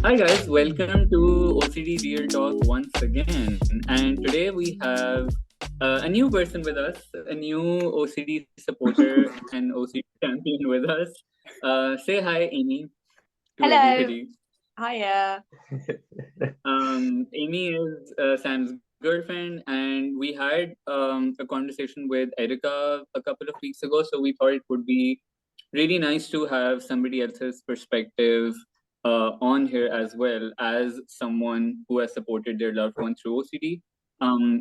Hi guys, welcome to OCD Real Talk once again. And today we have a new person with us, a new OCD supporter and OCD champion with us. Say hi, Amy, to Hello. everybody. Hiya. Amy is Sam's girlfriend, and we had a conversation with Erica a couple of weeks ago. So we thought it would be really nice to have somebody else's perspective on here as well as someone who has supported their loved one through OCD,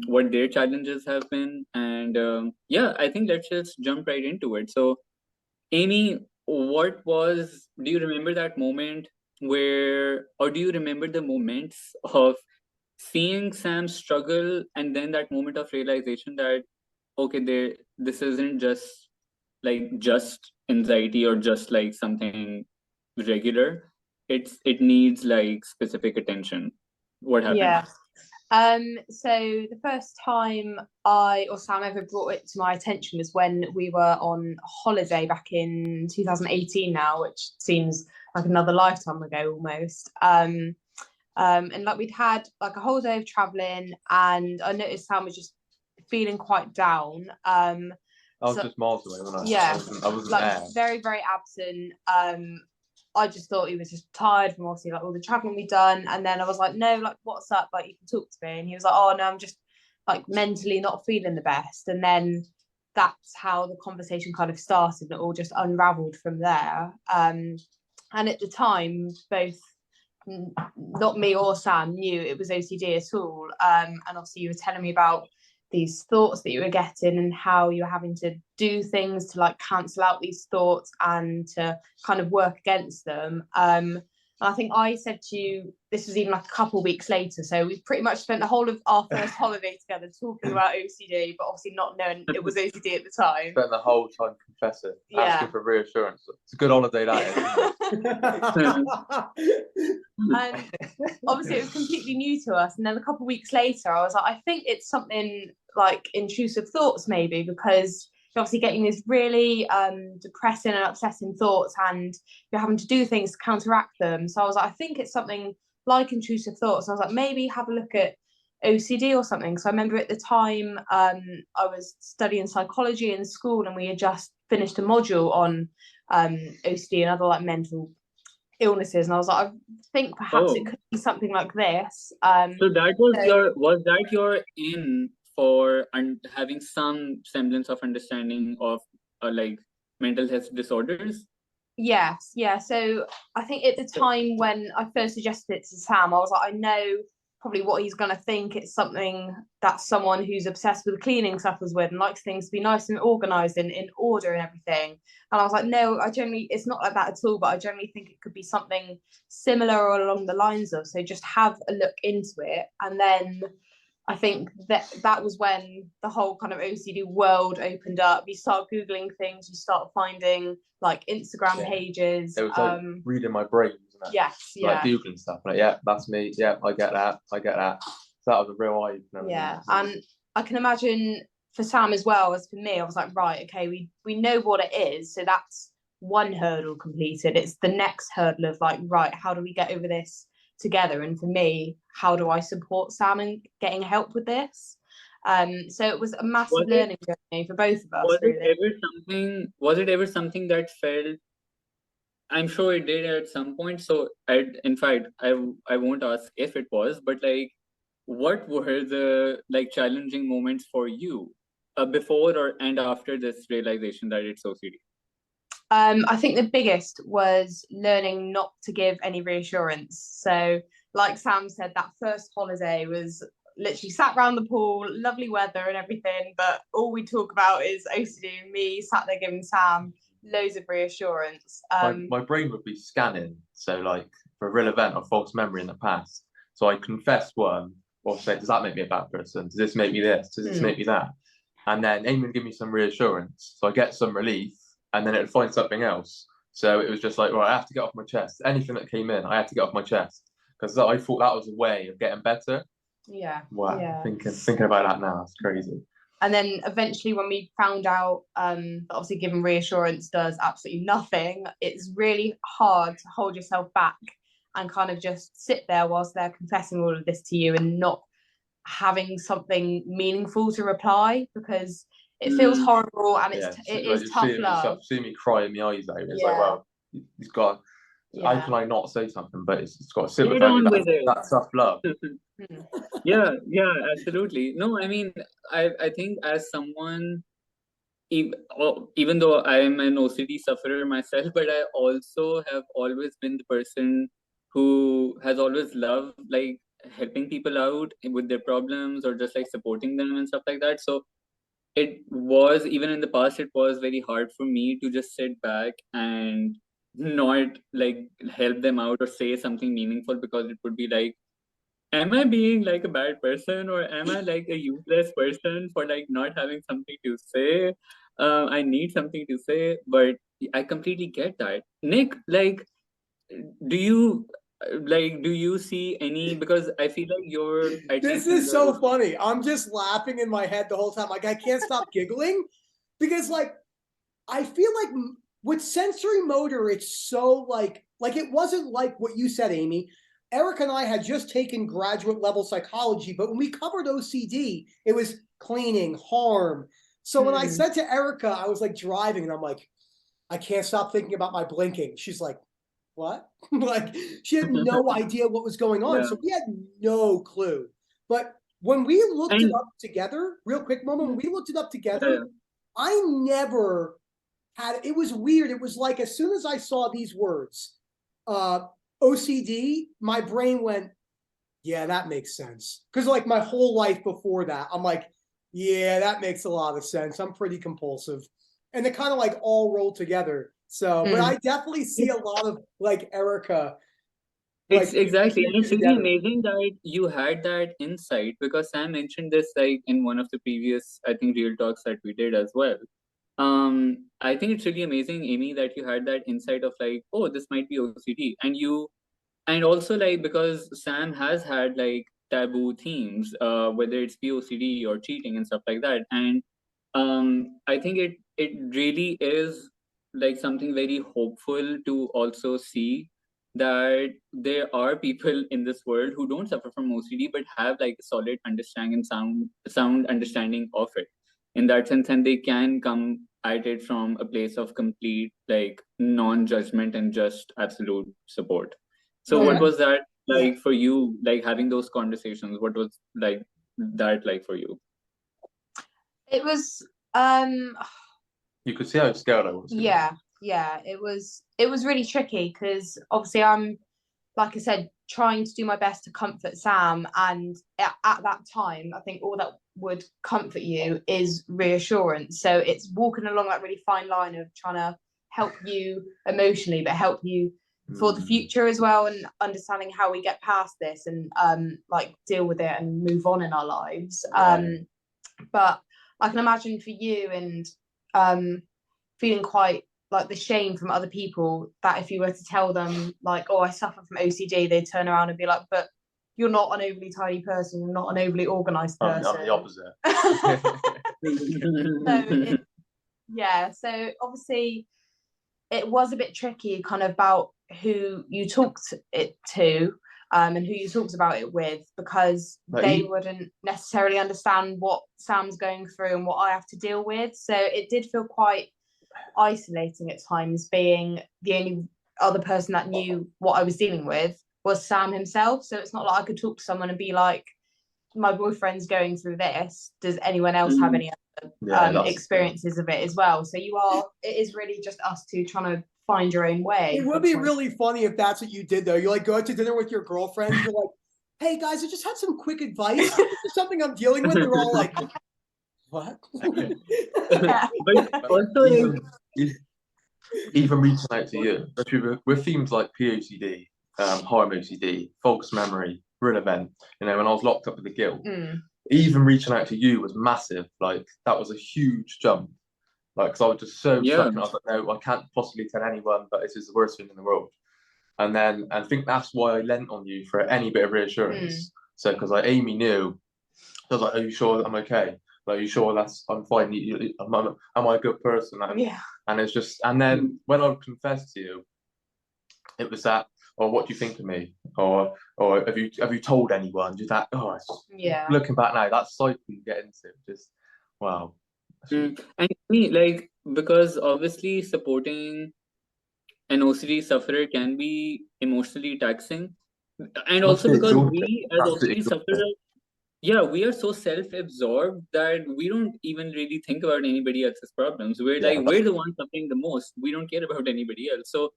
what their challenges have been. And yeah, I think let's just jump right into it. So, Amy, do you remember that moment or do you remember the moments of seeing Sam struggle and then that moment of realization that, okay, this isn't just anxiety or just like something regular. It needs like specific attention. What happened? Yeah. So the first time I or Sam ever brought it to my attention was when we were on holiday back in 2018 now, which seems like another lifetime ago almost. And like we'd had like a whole day of traveling and I noticed Sam was just feeling quite down. I was So just miles away, wasn't I? yeah, I wasn't like there. very, very absent. I just thought he was just tired from obviously like all the traveling we'd done. And then I was like, no, like what's up? Like you can talk to me. And he was like, oh no, I'm just like mentally not feeling the best. And then that's how the conversation kind of started. And it all just unraveled from there. And at the time, both not me or Sam knew it was OCD at all. And obviously you were telling me about these thoughts that you were getting and how you were having to do things to like cancel out these thoughts and to kind of work against them. And I think I said to you, this was even like a couple of weeks later. So we pretty much spent the whole of our first holiday together talking about OCD, but obviously not knowing it was OCD at the time. Spent the whole time confessing, asking for reassurance. It's a good holiday, that is. And obviously it was completely new to us. And then a couple of weeks later, I was like, I think it's something like intrusive thoughts, maybe, because you're obviously getting these really depressing and upsetting thoughts and you're having to do things to counteract them. So I was like, I think it's something like intrusive thoughts. I was like, maybe have a look at OCD or something. So I remember at the time I was studying psychology in school and we had just finished a module on OCD and other like mental illnesses, and I was like, I think perhaps it could be something like this. So was that your in for having some semblance of understanding of like mental health disorders? Yes, yeah. So I think at the time when I first suggested it to Sam, I was like, I know probably what he's going to think. It's something that someone who's obsessed with cleaning suffers with and likes things to be nice and organized and in order and everything. And I was like, no, it's not like that at all, but I generally think it could be something similar or along the lines of. So just have a look into it. And then I think that was when the whole kind of OCD world opened up. You start Googling things, you start finding like Instagram pages. It was like reading my brain, wasn't it? Yes, yeah. Like Googling stuff. Like, yeah, that's me. Yeah, I get that. So that was a real eye opener. Yeah, and I can imagine for Sam as well as for me, I was like, right, okay, we know what it is. So that's one hurdle completed. It's the next hurdle of like, right, how do we get over this together? And for me, how do I support Sam in getting help with this? So it was a massive learning journey for both of us. Was it ever something that felt, I'm sure it did at some point. So in fact, I won't ask if it was, but like, what were the like challenging moments for you before and after this realization that it's OCD? I think the biggest was learning not to give any reassurance. So, like Sam said, that first holiday was literally sat around the pool, lovely weather and everything, but all we talk about is OCD and me sat there giving Sam loads of reassurance. My brain would be scanning, so like for a real event or false memory in the past. So I confess one, or say, does that make me a bad person? Does this make me this? Does this make me that? And then Amy would give me some reassurance, so I get some relief, and then it'd find something else. So it was just like, right, I have to get off my chest. Anything that came in, I had to get off my chest because I thought that was a way of getting better. Yeah. Wow. Yeah. Thinking about that now, it's crazy. And then eventually when we found out obviously giving reassurance does absolutely nothing, it's really hard to hold yourself back and kind of just sit there whilst they're confessing all of this to you and not having something meaningful to reply, because it feels horrible and it is tough love. See me cry in my eyes out. It's like, Yeah. well, he's got. How Yeah. can I not say something? But it's got to sit Get with on that. with it. That's tough love. Yeah, absolutely. No, I mean, I think as someone, even though I am an OCD sufferer myself, but I also have always been the person who has always loved like helping people out with their problems or just like supporting them and stuff like that. So it was, even in the past, it was very hard for me to just sit back and not like help them out or say something meaningful, because it would be like, am I being like a bad person, or am I like a useless person for like not having something to say? I need something to say, but I completely get that. Nick, like, do you do you see any, because I feel like you're at This least in is so the funny. I'm just laughing in my head the whole time. Like, I can't stop giggling because, like, I feel like with sensory motor, it's so like it wasn't like what you said, Amy. Eric and I had just taken graduate level psychology, but when we covered OCD, it was cleaning, harm. So when I said to Erica, I was like driving and I'm like, I can't stop thinking about my blinking. She's like, what? Like, she had no idea what was going on. Yeah. So we had no clue. But when we looked it And- up together, real quick moment, when we looked it up together, Yeah. I never had, it was weird. It was like, as soon as I saw these words, OCD, my brain went, yeah, that makes sense. Because like my whole life before that, I'm like, yeah, that makes a lot of sense. I'm pretty compulsive. And it kind of like all rolled together. So, but I definitely see a lot of like Erica. It's exactly, and it's really together. amazing that you had that insight, because Sam mentioned this like in one of the previous, I think, real talks that we did as well. I think it's really amazing, Amy, that you had that insight of like, oh, this might be OCD, and also like, because Sam has had like taboo themes, whether it's POCD or cheating and stuff like that, and I think it really is like something very hopeful to also see that there are people in this world who don't suffer from OCD but have like a solid understanding and sound understanding of it in that sense, and they can come at it from a place of complete like non-judgment and just absolute support. So what was that like for you, like having those conversations? What was like that like for you? It was You could see how scared I was. yeah, it was really tricky because obviously I'm, like I said, trying to do my best to comfort Sam, and at that time I think all that would comfort you is reassurance. So it's walking along that really fine line of trying to help you emotionally but help you for the future as well, and understanding how we get past this and like deal with it and move on in our lives. But I can imagine for you and feeling quite like the shame from other people, that if you were to tell them like, oh, I suffer from OCD, they'd turn around and be like, but you're not an overly tidy person, you're not an overly organized person. I'm the opposite. So obviously it was a bit tricky kind of about who you talked it to and who you talked about it with, because they wouldn't necessarily understand what Sam's going through and what I have to deal with. So it did feel quite isolating at times, being the only other person that knew what I was dealing with was Sam himself. So it's not like I could talk to someone and be like, my boyfriend's going through this, does anyone else have any other experiences of it as well? So it is really just us two trying to find your own way. It would be really funny if that's what you did though. You like go out to dinner with your girlfriend, you're like, hey guys, I just had some quick advice. This is something I'm dealing with. They're all like, what? But also even reaching out to you, especially with themes like POCD, harm OCD, false memory, real event. You know, when I was locked up with the guilt, even reaching out to you was massive. Like that was a huge jump. Like, because I was just so stuck, and I was like, no, I can't possibly tell anyone, but this is the worst thing in the world. And then I think that's why I lent on you for any bit of reassurance. So because like Amy knew, I was like, are you sure I'm okay? Like, are you sure I'm fine? Am I a good person? And it's just, and then when I confessed to you, it was that or what do you think of me, or have you told anyone? Just that. Oh, Yeah. looking back now, that cycle you get into, just wow. And me, like, because obviously supporting an OCD sufferer can be emotionally taxing, and also because we as OCD sufferers, yeah, we are so self-absorbed that we don't even really think about anybody else's problems. We're like, we're the ones suffering the most. We don't care about anybody else. So,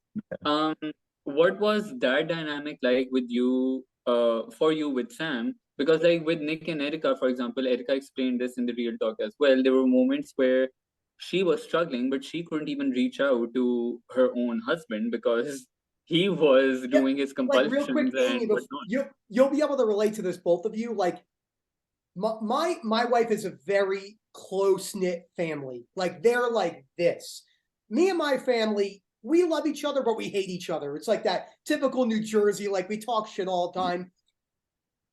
what was that dynamic like with you, for you with Sam? Because like with Nick and Erica, for example, Erica explained this in the real talk as well. There were moments where she was struggling, but she couldn't even reach out to her own husband because he was doing his Like real quick, compulsions and Amy, whatnot. you'll be able to relate to this, both of you. Like my wife is a very close knit family. Like they're like this. Me and my family, we love each other, but we hate each other. It's like that typical New Jersey, like we talk shit all the time.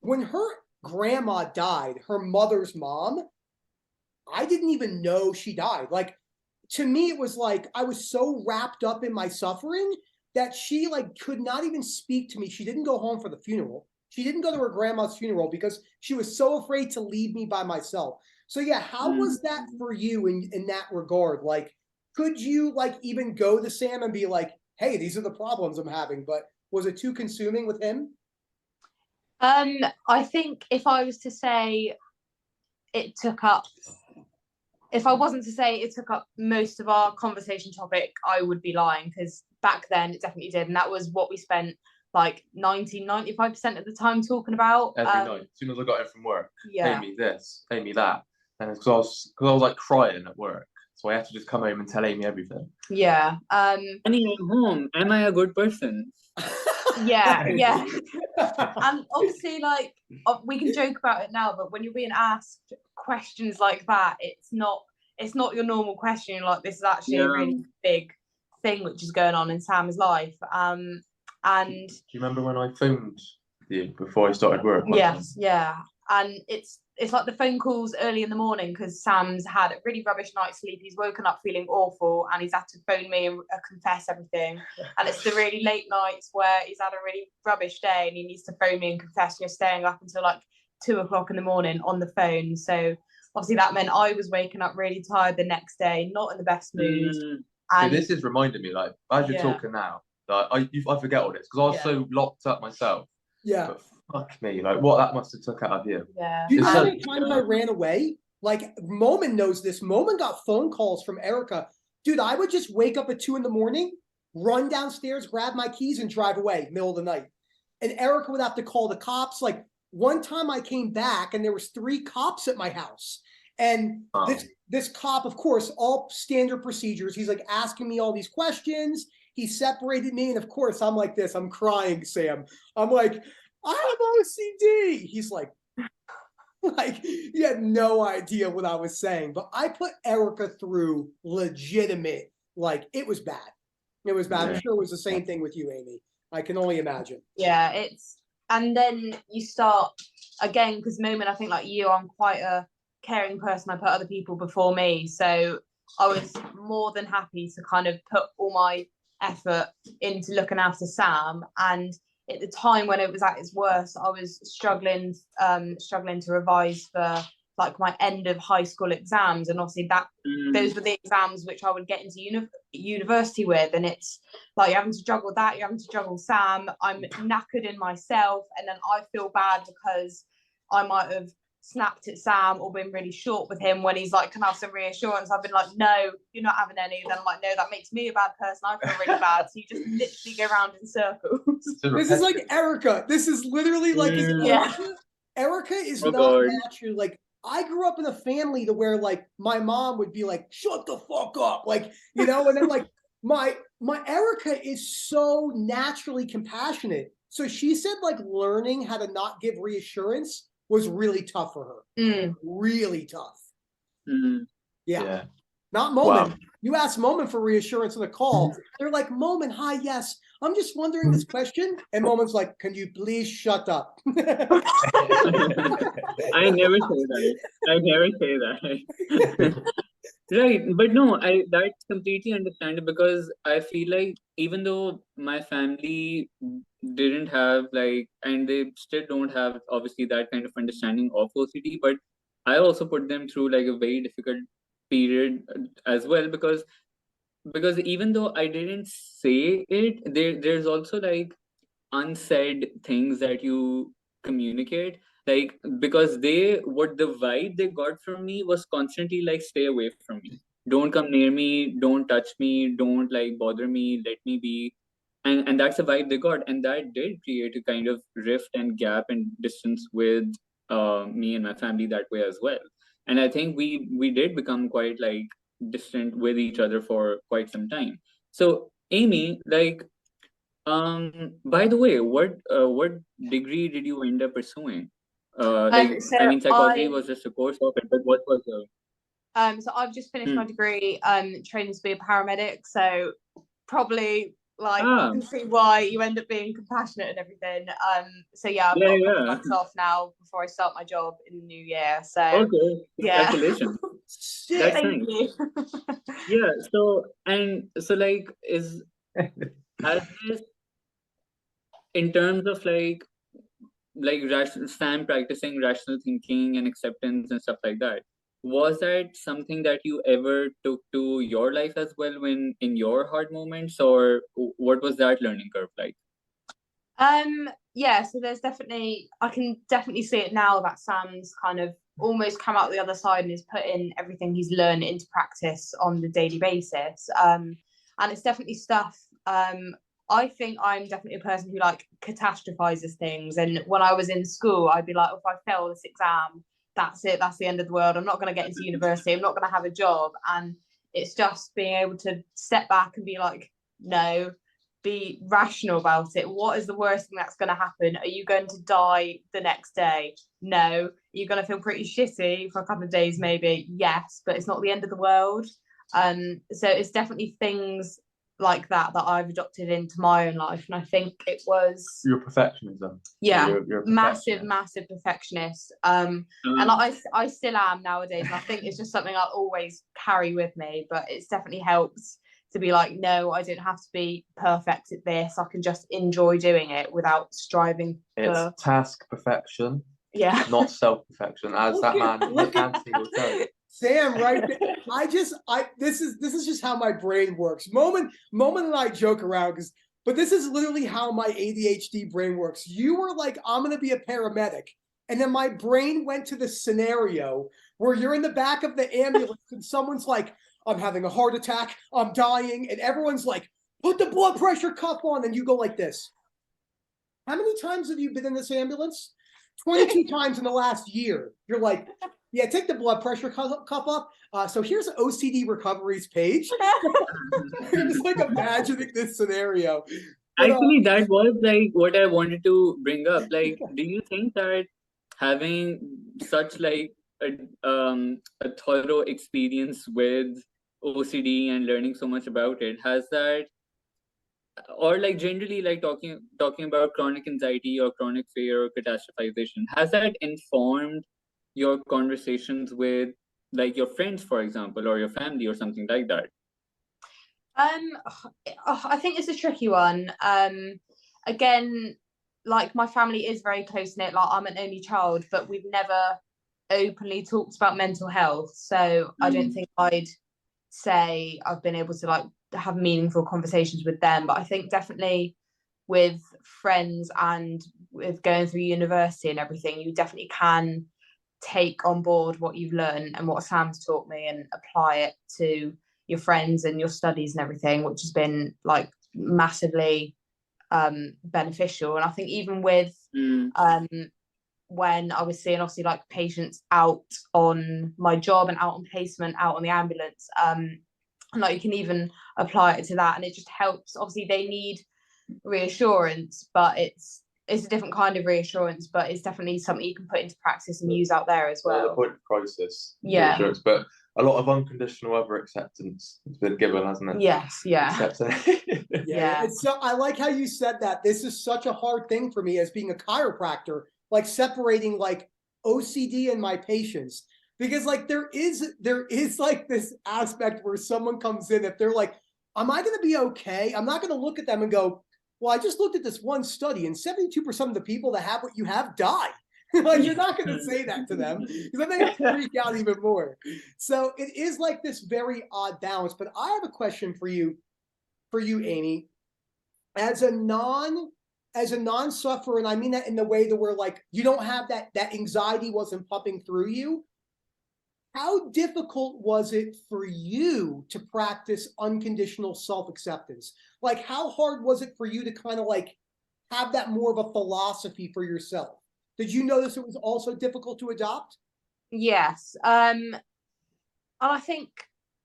When her grandma died, her mother's mom, I didn't even know she died. Like to me, it was like I was so wrapped up in my suffering that she like could not even speak to me. She didn't go home for the funeral. She didn't go to her grandma's funeral because she was so afraid to leave me by myself. So yeah, how was that for you in that regard? Like, could you like even go to Sam and be like, hey, these are the problems I'm having, but was it too consuming with him? I think if I was to say it took up, if I wasn't to say it took up most of our conversation topic, I would be lying, because back then it definitely did. And that was what we spent like 95% of the time talking about. Every night, as soon as I got in from work, yeah. Amy this, Amy that. And it's because I was like crying at work. So I had to just come home and tell Amy everything. Yeah. Honey, I'm home. Am I a good person? Yeah. And obviously, like, we can joke about it now, but when you're being asked questions like that, it's not your normal question. You're like, this is actually a really big thing which is going on in Sam's life. And do you remember when I phoned you before I started work? Yes, yeah. And it's like the phone calls early in the morning, because Sam's had a really rubbish night's sleep. He's woken up feeling awful, and he's had to phone me and confess everything. And it's the really late nights where he's had a really rubbish day and he needs to phone me and confess. You're staying up until like 2 o'clock in the morning on the phone. So obviously that meant I was waking up really tired the next day, not in the best mood. And this is reminding me, like, as you're talking now, like, I forget all this because I was so locked up myself. Yeah. But fuck me, like what that must have took out of you. Yeah. Do you know how many times I ran away? Like Momin knows this. Momin got phone calls from Erica. Dude, I would just wake up at 2 a.m, run downstairs, grab my keys, and drive away middle of the night. And Erica would have to call the cops. Like one time I came back and there was 3 cops at my house. And this cop, of course, all standard procedures. He's like asking me all these questions. He separated me. And of course, I'm like this. I'm crying, Sam. I'm like, I have OCD. He's like he had no idea what I was saying. But I put Erica through legitimate, like it was bad. It was bad. I'm sure it was the same thing with you, Amy. I can only imagine. Yeah, and then you start again, because Moment, I think like you, I'm quite a caring person. I put other people before me. So I was more than happy to kind of put all my effort into looking after Sam. And at the time when it was at its worst, I was struggling to revise for like my end of high school exams, and obviously those were the exams which I would get into university with, and it's like you're having to juggle that, you're having to juggle Sam. I'm knackered in myself, and then I feel bad because I might have snapped at Sam or been really short with him when he's like, can I have some reassurance? I've been like, no, you're not having any. Then I'm like, no, that makes me a bad person. I feel really bad. So you just literally go around in circles. This is like Erica. This is literally like Erica is not naturally like, I grew up in a family to where like my mom would be like, shut the fuck up. Like, you know, and then like my Erica is so naturally compassionate. So she said like learning how to not give reassurance was really tough for her. Really tough. Yeah. Not Moment. Wow. You asked Moment for reassurance on the call. They're like, Moment, hi, yes. I'm just wondering this question. And Moment's like, can you please shut up? I never say that. Right, but no, I that's completely understandable because I feel like even though my family didn't have like, and they still don't have obviously that kind of understanding of OCD, but I also put them through like a very difficult period as well because even though I didn't say it, there's also like unsaid things that you communicate, like because they what the vibe they got from me was constantly like, stay away from me, don't come near me, don't touch me, don't like bother me, let me be. And that's the vibe they got, and that did create a kind of rift and gap and distance with me and my family that way as well. And I think we did become quite like distant with each other for quite some time. So Amy, like, by the way, what degree did you end up pursuing? Like, So I mean, psychology I was just a course of it, but what was the? so I've just finished my Hmm. degree training to be a paramedic. So probably like you Ah, can see why you end up being compassionate and everything. So yeah, I've yeah, got a couple of yeah. months off now before I start my job in the new year. So Okay, yeah. congratulations. That's Shit. Thank nice. you. Yeah. So and so, like, has this in terms of like rational Sam practicing rational thinking and acceptance and stuff like that, was that something that you ever took to your life as well when in your hard moments, or what was that learning curve like? Yeah, so there's definitely I can definitely see it now that Sam's kind of almost come out the other side and is putting everything he's learned into practice on the daily basis. And it's definitely stuff. I think I'm definitely a person who like catastrophizes things. And when I was in school, I'd be like, oh, if I fail this exam, that's it, that's the end of the world. I'm not going to get into university, I'm not going to have a job. And it's just being able to step back and be like, no, be rational about it. What is the worst thing that's going to happen? Are you going to die the next day? No. You're going to feel pretty shitty for a couple of days, maybe. Yes, but it's not the end of the world. So it's definitely things like that I've adopted into my own life, and I think it was Your perfectionism. yeah, You're a massive, perfectionist. massive perfectionist. And I still am nowadays, and I think it's just something I'll always carry with me. But it's definitely helps to be like, no, I don't have to be perfect at this. I can just enjoy doing it without striving It's for task perfection, yeah. not self-perfection, as that man Look Nick at- Anthony will tell you. Sam, right there. This is just how my brain works. Moment and I joke around but this is literally how my ADHD brain works. You were like, I'm gonna be a paramedic. And then my brain went to the scenario where you're in the back of the ambulance and someone's like, I'm having a heart attack, I'm dying, and everyone's like, put the blood pressure cuff on, and you go like this. How many times have you been in this ambulance? 22 times in the last year. You're like, yeah, take the blood pressure cuff up. So here's OCD recovery's page. I'm just like imagining this scenario. But Actually, that was like what I wanted to bring up. Like, do you think that having such like a thorough experience with OCD and learning so much about it, has that, or like generally like talking about chronic anxiety or chronic fear or catastrophization, has that informed your conversations with like your friends, for example, or your family or something like that? Um, I think it's a tricky one. Again, like my family is very close knit. Like I'm an only child, but we've never openly talked about mental health. So I don't think I'd say I've been able to like have meaningful conversations with them. But I think definitely with friends and with going through university and everything, you definitely can take on board what you've learned and what Sam's taught me and apply it to your friends and your studies and everything, which has been like massively beneficial. And I think even with when I was seeing obviously like patients out on my job and out on placement, out on the ambulance, and like you can even apply it to that, and it just helps. Obviously, they need reassurance, but it's a different kind of reassurance, but it's definitely something you can put into practice and use out there as At the well. point of crisis, Yeah. reassurance, but a lot of unconditional other acceptance has been given, hasn't it? Yes, yeah. yeah. It's so I like how you said that. This is such a hard thing for me as being a chiropractor, like separating like OCD and my patients. because like there is like this aspect where someone comes in, if they're like, am I going to be okay? I'm not going to look at them and go, well, I just looked at this one study and 72% of the people that have what you have die. Like, you're not going to say that to them because then they freak out even more. So it is like this very odd balance. But I have a question for you, Amy, as a non-sufferer, and I mean that in the way that we're like, you don't have that anxiety wasn't pumping through you. How difficult was it for you to practice unconditional self-acceptance? Like, how hard was it for you to kind of like have that more of a philosophy for yourself? Did you notice it was also difficult to adopt? Yes. And I think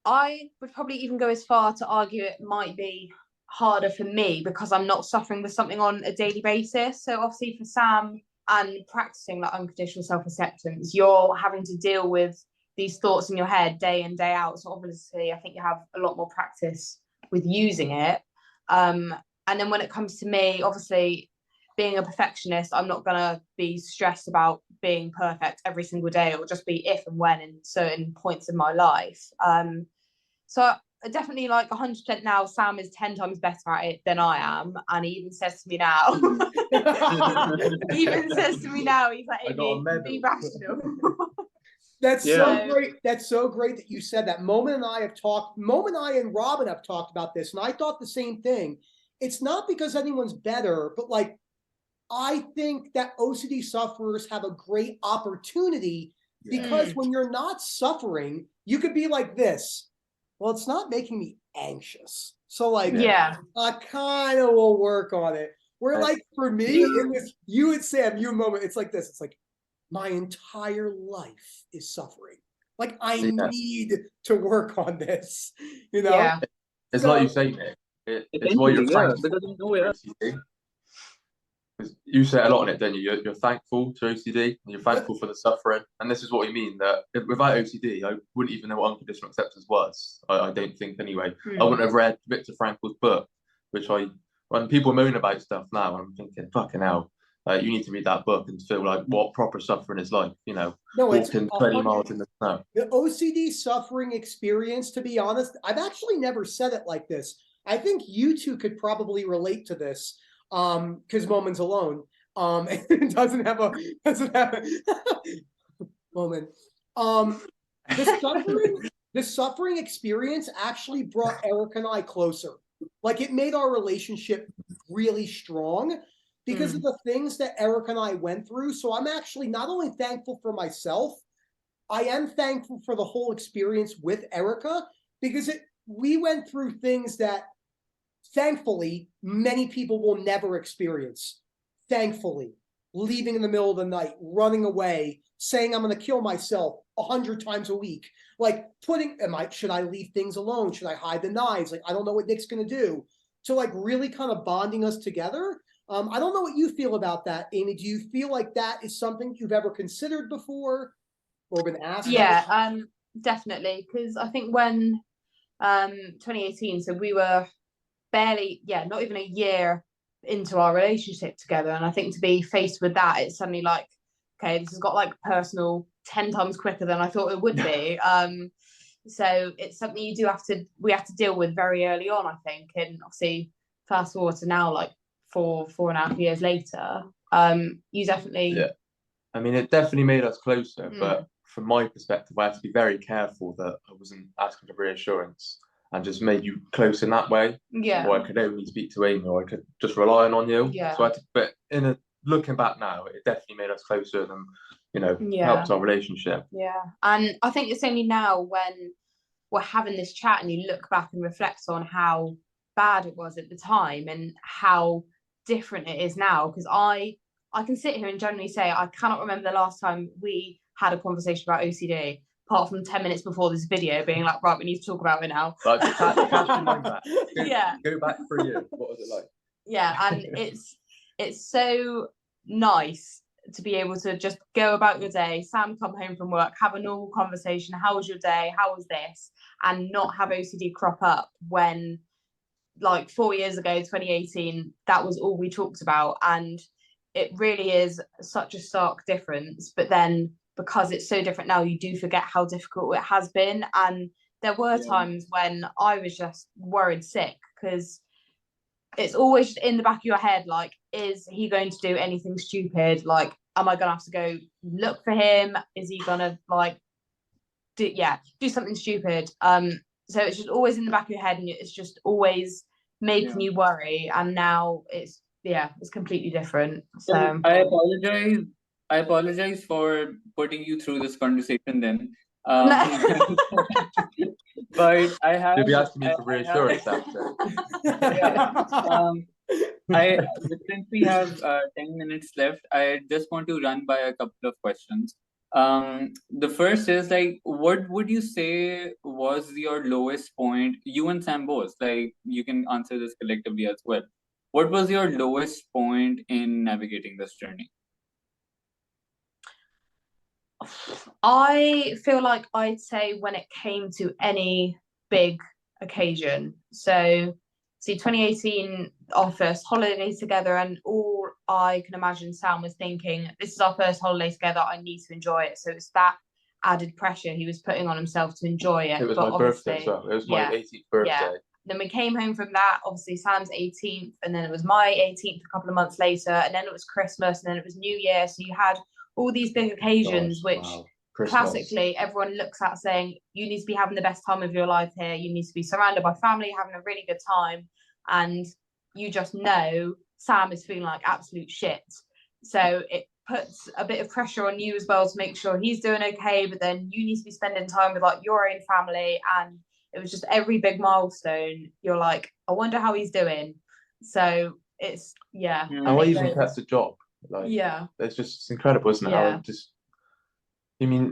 I would probably even go as far to argue it might be harder for me because I'm not suffering with something on a daily basis. So obviously for Sam and practicing like unconditional self-acceptance, you're having to deal with these thoughts in your head day in, day out. So obviously I think you have a lot more practice with using it. And then when it comes to me, obviously being a perfectionist, I'm not going to be stressed about being perfect every single day. It will just be if and when in certain points in my life. So I definitely like 100% now, Sam is 10 times better at it than I am. And he even says to me now, he's like, Amy, be rational. That's so great. That's so great that you said that. Moment and I and Robin have talked about this, and I thought the same thing. It's not because anyone's better, but like, I think that OCD sufferers have a great opportunity because when you're not suffering, you could be like this. Well, it's not making me anxious. So like, I kind of will work on it. Where like for me, in this, you and Sam, you moment, it's like this. It's like, my entire life is suffering. Like, I need to work on this, you know? Yeah. It's so, like you say, Nick. It's why you're thankful for OCD. You say a lot on it, don't you? You're thankful to OCD, and you're thankful for the suffering. And this is what we mean, that without OCD, I wouldn't even know what unconditional acceptance was. I don't think anyway. I wouldn't have read Viktor Frankl's book, which when people moan about stuff now, I'm thinking, fucking hell. You need to read that book and feel like what proper suffering is like, you know, walking 20 miles in the snow. The OCD suffering experience, to be honest, I've actually never said it like this. I think you two could probably relate to this, because Moment's alone. Doesn't have a Moment. The suffering experience actually brought Eric and I closer. Like, it made our relationship really strong because of the things that Eric and I went through. So I'm actually not only thankful for myself, I am thankful for the whole experience with Erica, because we went through things that thankfully many people will never experience. Thankfully, leaving in the middle of the night, running away, saying I'm going to kill myself 100 times a week. Like, should I leave things alone? Should I hide the knives? Like, I don't know what Nick's going to do. So like really kind of bonding us together. I don't know what you feel about that, Amy. Do you feel like that is something you've ever considered before or been asked? Yeah, definitely. Because I think when 2018, so we were barely, not even a year into our relationship together. And I think to be faced with that, it's suddenly like, okay, this has got like personal 10 times quicker than I thought it would be. So it's something we have to deal with very early on, I think. And obviously fast forward to now, like 4.5 years later, you definitely I mean, it definitely made us closer, but from my perspective, I have to be very careful that I wasn't asking for reassurance and just made you close in that way. Or I could only speak to Amy, or I could just rely on you. So but looking back now, it definitely made us closer and helped our relationship. And I think it's only now when we're having this chat and you look back and reflect on how bad it was at the time and how different it is now, because I can sit here and generally say I cannot remember the last time we had a conversation about OCD, apart from 10 minutes before this video being like, right, we need to talk about it now. Like, go back for a year. What was it like? And it's so nice to be able to just go about your day, Sam come home from work, have a normal conversation, how was your day, how was this, and not have OCD crop up when, like 4 years ago, 2018, that was all we talked about. And it really is such a stark difference. But then because it's so different now, you do forget how difficult it has been. And there were times when I was just worried sick, because it's always in the back of your head, like, is he going to do anything stupid? Like, am I gonna have to go look for him? Is he gonna like do something stupid? So it's just always in the back of your head, and it's just always making you worry. And now it's completely different. So I apologize for putting you through this conversation then. But I have. You'll be asking me for reassurance after. Since we have 10 minutes left, I just want to run by a couple of questions. The first is like, what would you say was your lowest point? You and Sam both, like, you can answer this collectively as well. What was your lowest point in navigating this journey? I feel like I'd say when it came to any big occasion. So, see, 2018, our first holiday together, and all I can imagine Sam was thinking, this is our first holiday together, I need to enjoy it. So it's that added pressure he was putting on himself to enjoy it. It was my birthday as well. It was my 18th birthday. Yeah. Then we came home from that, obviously Sam's 18th, and then it was my 18th a couple of months later, and then it was Christmas, and then it was New Year. So you had all these big occasions, which classically everyone looks at saying, you need to be having the best time of your life here. You need to be surrounded by family, having a really good time. And you just know Sam is feeling like absolute shit. So it puts a bit of pressure on you as well to make sure he's doing okay. But then you need to be spending time with like your own family. And it was just every big milestone. You're like, I wonder how he's doing. So it's, How I even kept a job. Like, it's incredible, isn't it?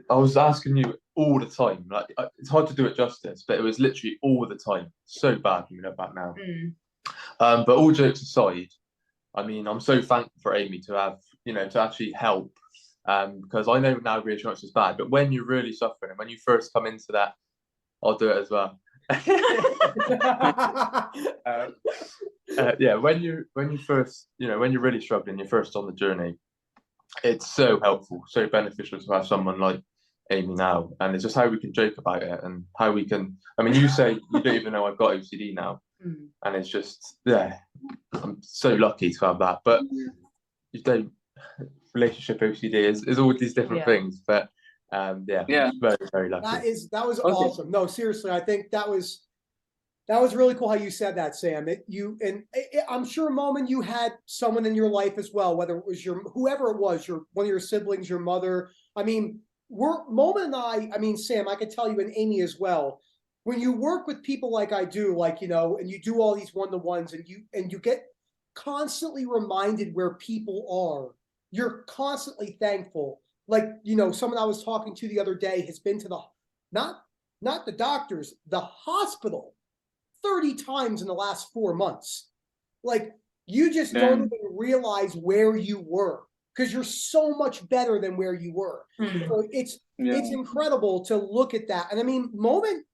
I was asking you all the time. Like, it's hard to do it justice, but it was literally all the time. So bad when we look back now. But all jokes aside, I mean, I'm so thankful for Amy to have, to actually help. Because I know now reassurance is bad, but when you're really suffering and when you first come into that, I'll do it as well. When you first, when you're really struggling, you're first on the journey, it's so helpful, so beneficial to have someone like Amy now. And it's just how we can joke about it and how we can, I mean, you say you don't even know I've got OCD now. And it's just, I'm so lucky to have that. But you don't, relationship OCD is all these different things. But very, very lucky. That was awesome. No, seriously, I think that was really cool how you said that, Sam. I'm sure, Momin, you had someone in your life as well, whether it was whoever it was, one of your siblings, your mother. I mean, Momin and I mean, Sam, I could tell you, and Amy as well, when you work with people like I do, like, and you do all these one-to-ones and you get constantly reminded where people are, you're constantly thankful. Like, someone I was talking to the other day has been to not the doctors, the hospital 30 times in the last 4 months. Like, you just don't even realize where you were because you're so much better than where you were. So it's incredible to look at that. And I mean,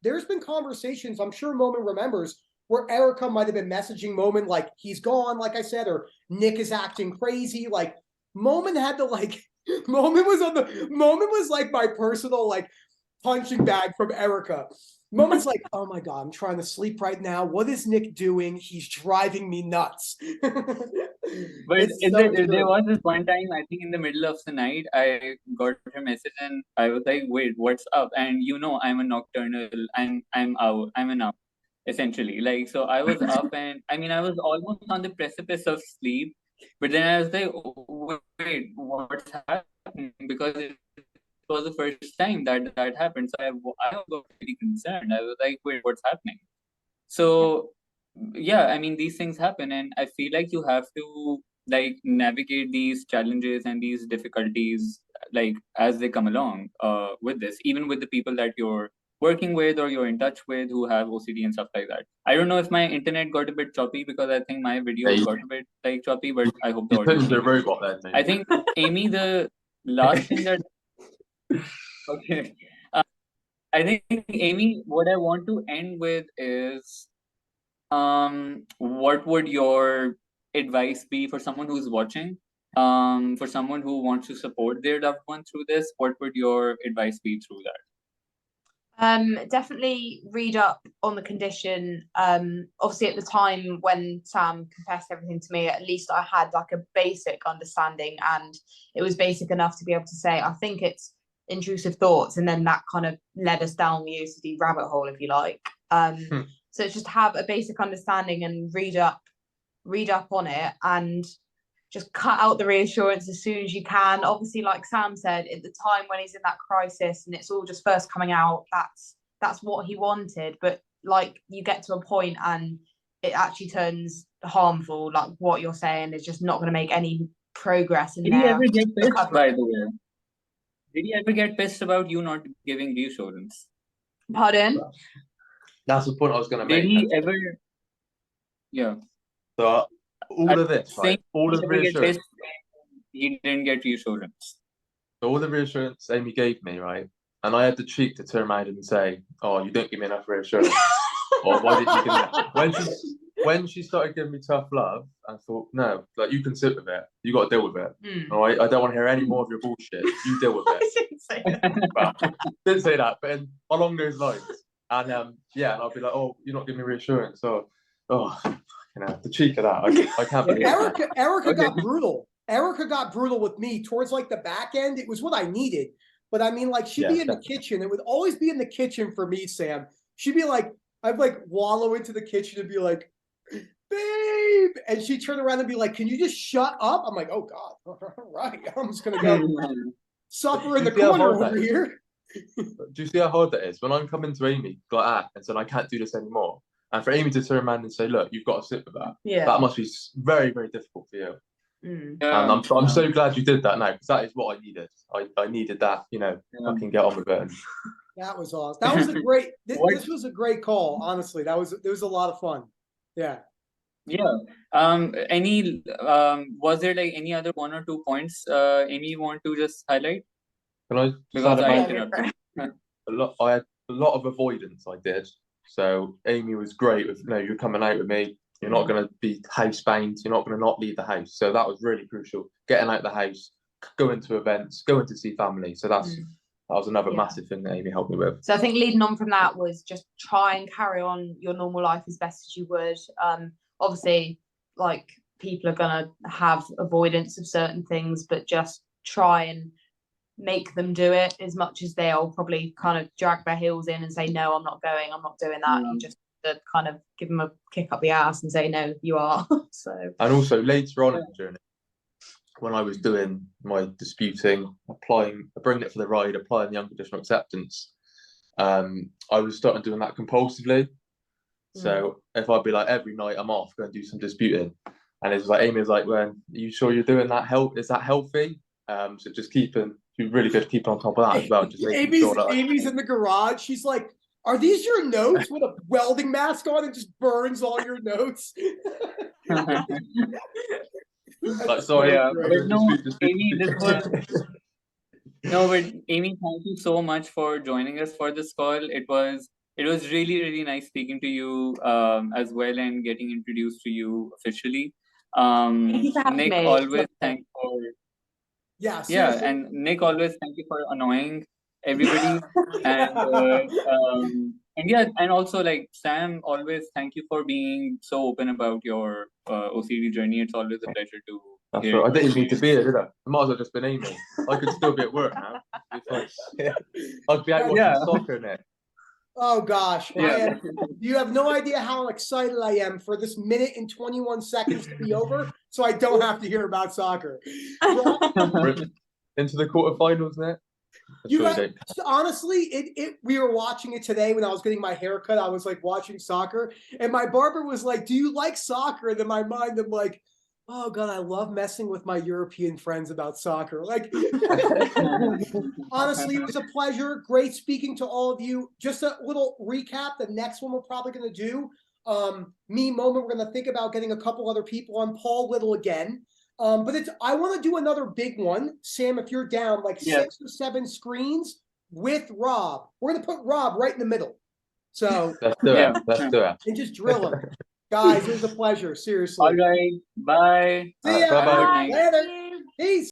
there's been conversations, I'm sure Momin remembers, where Erica might have been messaging Momin like he's gone, like I said, or Nick is acting crazy. Like, Momin had to Momin was like my personal punching bag from Erica. Momin's like, oh my God, I'm trying to sleep right now. What is Nick doing? He's driving me nuts. But there was this one time, I think in the middle of the night, I got her message and I was like, wait, what's up? And I'm a nocturnal, I'm an owl, essentially. Like, so I was up and I mean, I was almost on the precipice of sleep, but then I was like, oh, wait, what's happening? Because it was the first time that happened. So I got really concerned. I was like, wait, what's happening? So I mean, these things happen, and I feel like you have to navigate these challenges and these difficulties as they come along with this, even with the people that you're working with or you're in touch with who have OCD and stuff like that. I don't know if my internet got a bit choppy because I think my video got a bit choppy, but I hope the audio. The robot then, I think, Amy, the last thing that okay. I think, Amy, what I want to end with is what would your advice be for someone who's watching for someone who wants to support their loved one through this, what would your advice be through that? Definitely read up on the condition. Obviously at the time when Sam confessed everything to me, at least I had like a basic understanding, and it was basic enough to be able to say, I think it's intrusive thoughts, and then that kind of led us down the OCD rabbit hole, if you like. So it's just have a basic understanding and read up on it, and just cut out the reassurance as soon as you can. Obviously, like Sam said, at the time when he's in that crisis and it's all just first coming out, that's what he wanted. But like, you get to a point and it actually turns harmful. Like, what you're saying is just not going to make any progress in Did he there. ever get pissed, by the way? Did he ever get pissed about you not giving reassurance? Pardon? That's the point I was going to Did make. he ever? Yeah. So all of this, right? All of the reassurance. He didn't get reassurance. So all the reassurance Amy gave me, right? And I had the cheek to turn around and say, "Oh, you don't give me enough reassurance." Or why did you give me? When she started giving me tough love, I thought, no, like, you can sit with it. You got to deal with it. All right, I don't want to hear any more of your bullshit. You deal with it. I didn't say that. Well, didn't say that, but along those lines. And yeah, and I'll be like, "Oh, you're not giving me reassurance." So, you know, the cheek of that. I can't believe that. Erica got brutal. Erica got brutal with me towards like the back end. It was what I needed. But I mean, like, she'd be in the kitchen. It would always be in the kitchen for me, Sam. She'd be like, I'd like wallow into the kitchen and be like, "Babe," and she'd turn around and be like, "Can you just shut up?" I'm like, "Oh God, all right, I'm just gonna go suffer in the corner over here." Do you see how hard that is? When I'm coming to Amy like that and said, "I can't do this anymore," and for Amy to turn around and say, "Look, you've got to sit with that," that must be very, very difficult for you. And I'm so glad you did that now, because that is what I needed. I needed that, you know, fucking get on with it. That was awesome. That was a great. This was a great call. Honestly, there was a lot of fun. Yeah. Yeah. Was there like any other 1 or 2 points, Amy, you want to just highlight? Can I? Because I interrupted. I had a lot of avoidance. I did. So Amy was great with, "No, you're coming out with me. You're not going to be housebound. You're not going to not leave the house." So that was really crucial. Getting out the house, going to events, going to see family. So that was another massive thing that Amy helped me with. So I think leading on from that was just try and carry on your normal life as best as you would. Obviously, like, people are going to have avoidance of certain things, but just try and make them do it as much as they'll probably kind of drag their heels in and say, "No, I'm not going, I'm not doing that." You just kind of give them a kick up the ass and say, "No, you are." So, and also later on in the journey, when I was doing my disputing, bringing it for the ride, applying the unconditional acceptance, I was starting doing that compulsively. So if I'd be like, every night I'm off, going to do some disputing, and it's like, Amy was like, "Well, are you sure you're doing that? Is that healthy?" So just you're really good keeping on top of that as well. Just Amy's in the garage. She's like, "Are these your notes?" with a welding mask on, and just burns all your notes. Like, sorry, but no, Amy, but Amy, thank you so much for joining us for this call. It was really, really nice speaking to you as well, and getting introduced to you officially. Nick, always thank for and Nick, always thank you for annoying everybody. And also, like, Sam, always thank you for being so open about your OCD journey. It's always a pleasure to hear. I didn't need to be here, did I? I might as well just been Amy. I could still be at work now. I'd be out watching soccer now. Oh gosh, you have no idea how excited I am for this minute and 21 seconds to be over, so I don't have to hear about soccer. Into the quarterfinals now. Honestly, we were watching it today when I was getting my haircut. I was like watching soccer, and my barber was like, "Do you like soccer?" And in my mind, I'm like, "Oh God, I love messing with my European friends about soccer." Like, honestly, it was a pleasure. Great speaking to all of you. Just a little recap. The next one we're probably going to do, me moment. We're going to think about getting a couple other people on. Paul Little again. But I want to do another big one, Sam, if you're down, like 6 or 7 screens with Rob. We're going to put Rob right in the middle. So let's do it. Let's do it. And just drill him. Guys, it was a pleasure. Seriously. All right. Bye. See ya. Bye-bye. Later. Peace.